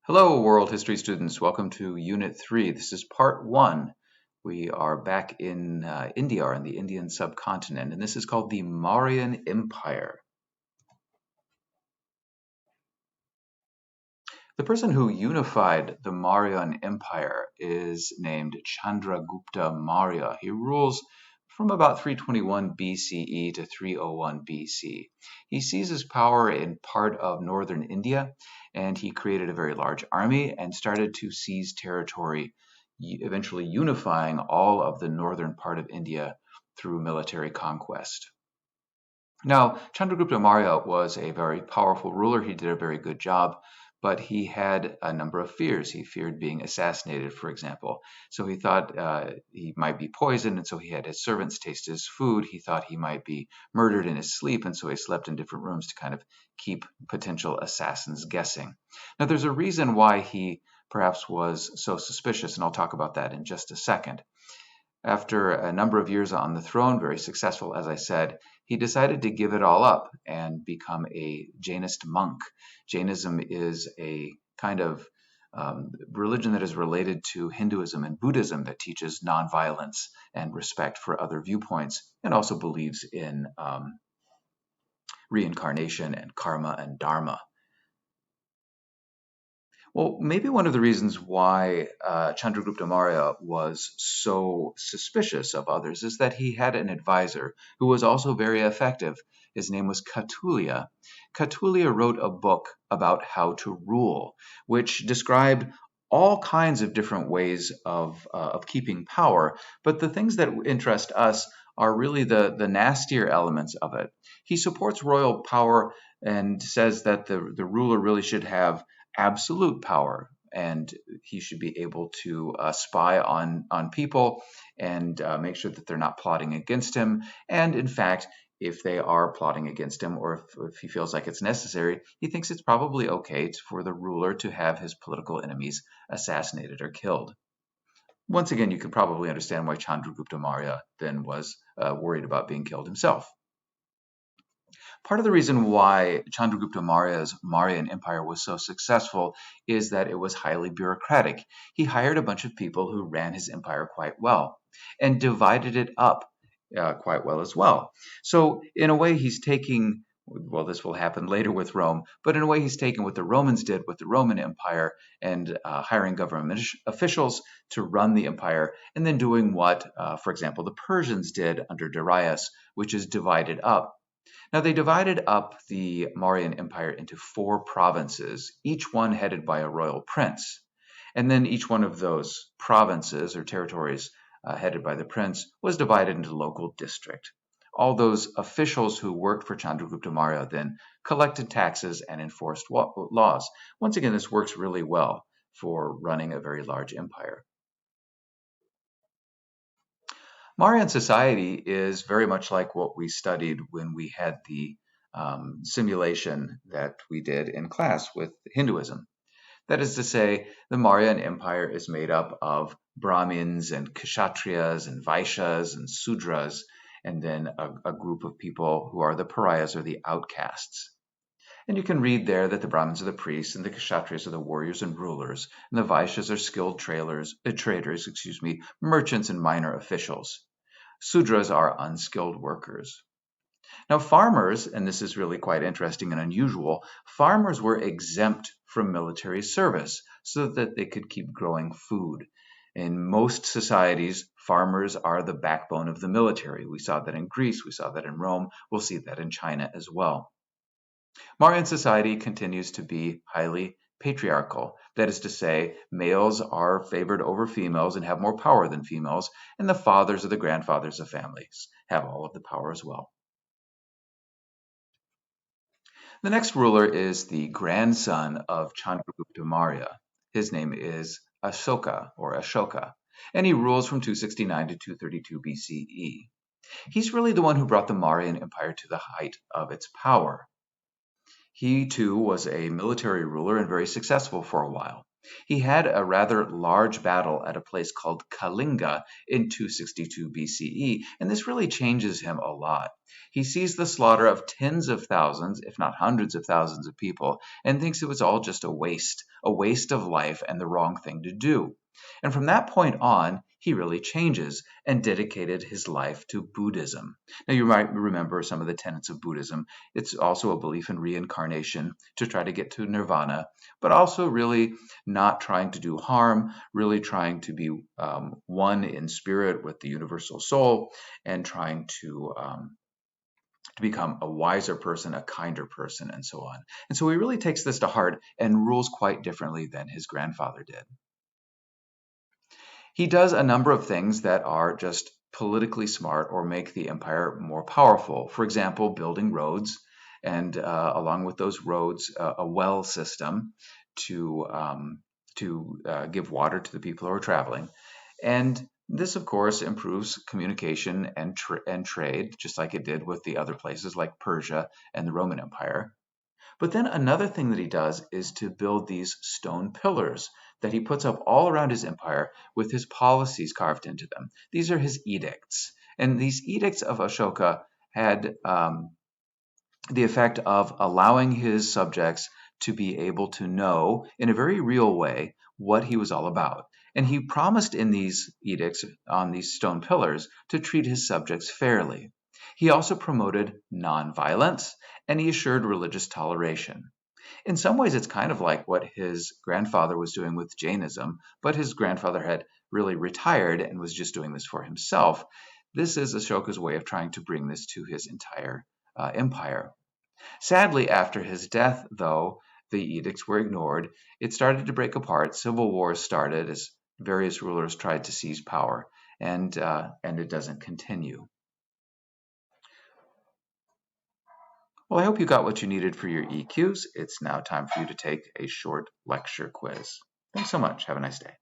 Hello, world history students. Welcome to Unit 3. This is part 1. We are back in India, or in the Indian subcontinent, and this is called the Mauryan Empire. The person who unified the Mauryan Empire is named Chandragupta Maurya. He rules from about 321 BCE to 301 BC. He seizes power in part of northern India, and he created a very large army and started to seize territory, eventually unifying all of the northern part of India through military conquest. Now, Chandragupta Maurya was a very powerful ruler. He did a very good job, but he had a number of fears. He feared being assassinated, for example. So he thought he might be poisoned, and so he had his servants taste his food. He thought he might be murdered in his sleep, and so he slept in different rooms to kind of keep potential assassins guessing. Now, there's a reason why he perhaps was so suspicious, and I'll talk about that in just a second. After a number of years on the throne, very successful, as I said, he decided to give it all up and become a Jainist monk. Jainism is a kind of religion that is related to Hinduism and Buddhism that teaches nonviolence and respect for other viewpoints, and also believes in reincarnation and karma and dharma. Well, maybe one of the reasons why Chandragupta Maurya was so suspicious of others is that he had an advisor who was also very effective. His name was Kautilya. Kautilya wrote a book about how to rule, which described all kinds of different ways of keeping power. But the things that interest us are really the nastier elements of it. He supports royal power and says that the ruler really should have absolute power, and he should be able to spy on people and make sure that they're not plotting against him. And in fact, if they are plotting against him, or if he feels like it's necessary, he thinks it's probably okay for the ruler to have his political enemies assassinated or killed. Once again, you can probably understand why Chandragupta Maurya then was worried about being killed himself. Part of the reason why Chandragupta Maurya's Mauryan Empire was so successful is that it was highly bureaucratic. He hired a bunch of people who ran his empire quite well and divided it up quite well as well. So, in a way, he's taking, well, this will happen later with Rome, but in a way, he's taking what the Romans did with the Roman Empire and hiring government officials to run the empire, and then doing what, for example, the Persians did under Darius, which is divided up. Now, they divided up the Mauryan Empire into 4 provinces, each one headed by a royal prince. And then each one of those provinces or territories headed by the prince was divided into local district. All those officials who worked for Chandragupta Maurya then collected taxes and enforced laws. Once again, this works really well for running a very large empire. Mauryan society is very much like what we studied when we had the simulation that we did in class with Hinduism. That is to say, the Mauryan Empire is made up of Brahmins and Kshatriyas and Vaishyas and Sudras, and then a group of people who are the pariahs or the outcasts. And you can read there that the Brahmins are the priests, and the Kshatriyas are the warriors and rulers, and the Vaishyas are skilled traders, merchants and minor officials. Sudras are unskilled workers. Now, farmers, and this is really quite interesting and unusual, farmers were exempt from military service so that they could keep growing food. In most societies, farmers are the backbone of the military. We saw that in Greece, we saw that in Rome, we'll see that in China as well. Mauryan society continues to be highly patriarchal. That is to say, males are favored over females and have more power than females, and the fathers or the grandfathers of families have all of the power as well. The next ruler is the grandson of Chandragupta Maurya. His name is Ashoka, and he rules from 269 to 232 BCE. He's really the one who brought the Mauryan Empire to the height of its power. He too was a military ruler and very successful for a while. He had a rather large battle at a place called Kalinga in 262 BCE, and this really changes him a lot. He sees the slaughter of tens of thousands, if not hundreds of thousands of people, and thinks it was all just a waste of life and the wrong thing to do. And from that point on, he really changes and dedicated his life to Buddhism. Now, you might remember some of the tenets of Buddhism. It's also a belief in reincarnation to try to get to nirvana, but also really not trying to do harm, really trying to be one in spirit with the universal soul, and trying to become a wiser person, a kinder person, and so on. And so he really takes this to heart and rules quite differently than his grandfather did. He does a number of things that are just politically smart or make the empire more powerful. For example, building roads, and along with those roads, a well system to give water to the people who are traveling. And this, of course, improves communication and trade, just like it did with the other places like Persia and the Roman Empire. But then another thing that he does is to build these stone pillars that he puts up all around his empire with his policies carved into them. These are his edicts. And these edicts of Ashoka had the effect of allowing his subjects to be able to know in a very real way what he was all about. And he promised in these edicts on these stone pillars to treat his subjects fairly. He also promoted nonviolence and he assured religious toleration. In some ways, it's kind of like what his grandfather was doing with Jainism, but his grandfather had really retired and was just doing this for himself. This is Ashoka's way of trying to bring this to his entire empire. Sadly, after his death, though, the edicts were ignored. It started to break apart. Civil wars started as various rulers tried to seize power, and it doesn't continue. Well, I hope you got what you needed for your EQs. It's now time for you to take a short lecture quiz. Thanks so much. Have a nice day.